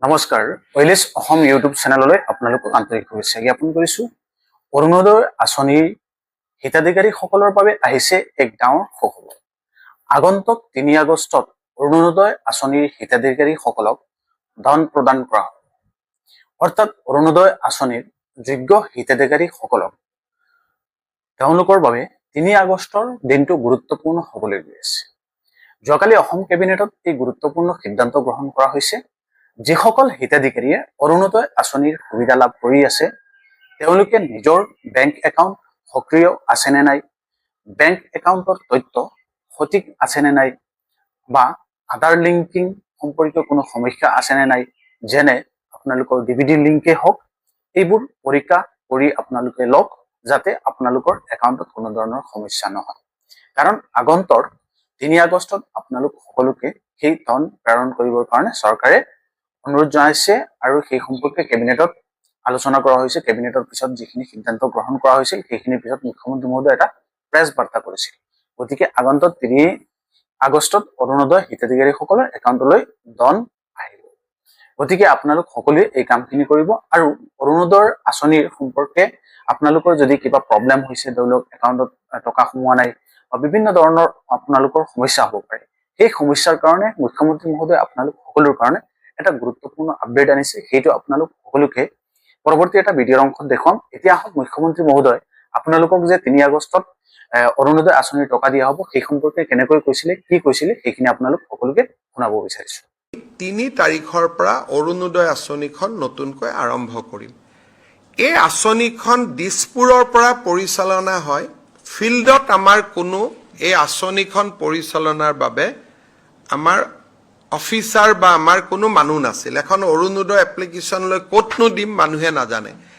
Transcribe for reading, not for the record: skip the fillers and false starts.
নমস্কাৰ ওয়েলিছ অসম ইউটিউব চেনেললৈ আপোনালোকক আন্তৰিক শুভেচ্ছা জ্ঞাপন কৰিছো। অৰুণোদয় আঁচনিৰ হিতাধিকাৰীসকলৰ বাবে আহিছে এক ডাঙৰ সুখবৰ। আগন্তুক ৩ আগষ্টত অৰুণোদয় আঁচনিৰ হিতাধিকাৰীসকলক ধন প্ৰদান কৰা হ'ব। অৰ্থাৎ অৰুণোদয় আঁচনিৰ যোগ্য হিতাধিকাৰীসকলক তেওঁলোকৰ বাবে ৩ আগষ্টৰ দিনটো গুৰুত্বপূৰ্ণ হ'বলৈ গৈ আছে। যোৱাকালি অসম কেবিনেটত এই গুৰুত্বপূৰ্ণ সিদ্ধান্ত গ্ৰহণ কৰা হৈছে। যিসকল হিতাধিকাৰীয়ে অৰুণোদয় আঁচনিৰ সুবিধা লাভ কৰি আছে তেওঁলোকে নিজৰ বেংক একাউণ্ট সক্ৰিয় আছে নে নাই, বেংক একাউণ্টৰ তথ্য সঠিক আছে নে নাই, বা আধাৰ লিংকিং সম্পৰ্কীয় কোনো সমস্যা আছে নে নাই, যেনে আপোনালোকৰ ডিভিডি লিংকে হওক, এইবোৰ পৰীক্ষা কৰি আপোনালোকে লওক যাতে আপোনালোকৰ একাউণ্টত কোনো ধৰণৰ সমস্যা নহয়। কাৰণ আগন্তুক ৩ আগষ্টত আপোনালোক সকলোকে সেই ধন প্ৰেৰণ কৰিবৰ কাৰণে চৰকাৰে অনুৰোধ জনাইছে আৰু সেই সম্পৰ্কে কেবিনেটত আলোচনা কৰা হৈছে। কেবিনেটৰ পিছত যিখিনি সিদ্ধান্ত গ্ৰহণ কৰা হৈছিল সেইখিনিৰ পিছত মুখ্যমন্ত্ৰী মহোদয় এটা প্ৰেছ বাৰ্তা কৰিছিল। গতিকে আগন্তুক ৩ আগষ্টত অৰুণোদয় হিতাধিকাৰীসকলৰ একাউণ্টলৈ ধন আহিব। গতিকে আপোনালোক সকলোৱে এই কামখিনি কৰিব। আৰু অৰুণোদয় আঁচনিৰ সম্পৰ্কে আপোনালোকৰ যদি কিবা প্ৰব্লেম হৈছে, তেওঁলোক একাউণ্টত টকা সোমোৱা নাই বা বিভিন্ন ধৰণৰ আপোনালোকৰ সমস্যা হ'ব পাৰে, সেই সমস্যাৰ কাৰণে মুখ্যমন্ত্ৰী মহোদয় আপোনালোক সকলোৰ কাৰণে এটা গুৰুত্বপূৰ্ণ আপডেট আনিছে। সেইটো আপোনালোক সকলোকে পৰৱৰ্তী এটা ভিডিঅ'ৰ অংশত দেখুৱাম। এতিয়া আহক মুখ্যমন্ত্ৰী মহোদয় আপোনালোকক যে ৩ আগষ্টত অৰুণোদয় আঁচনিৰ টকা দিয়া হ'ব সেই সম্পৰ্কে কেনেকৈ কৈছিলে, কি কৈছিলে, সেইখিনি আপোনালোক সকলোকে শুনাব বিচাৰিছো। ৩ তাৰিখৰ পৰা অৰুণোদয় আঁচনিখন নতুনকৈ আৰম্ভ কৰিম। এই আঁচনিখন দিছপুৰৰ পৰা পৰিচালনা হয়। ফিল্ডত আমাৰ কোনো এই আঁচনিখন পৰিচালনাৰ বাবে আমাৰ অফিচাৰ বা আমাৰ কোনো মানুহ নাছিল। এখন অৰুণোদয় এপ্লিকেশ্যন লৈ ক'তনো দিম মানুহে নাজানে।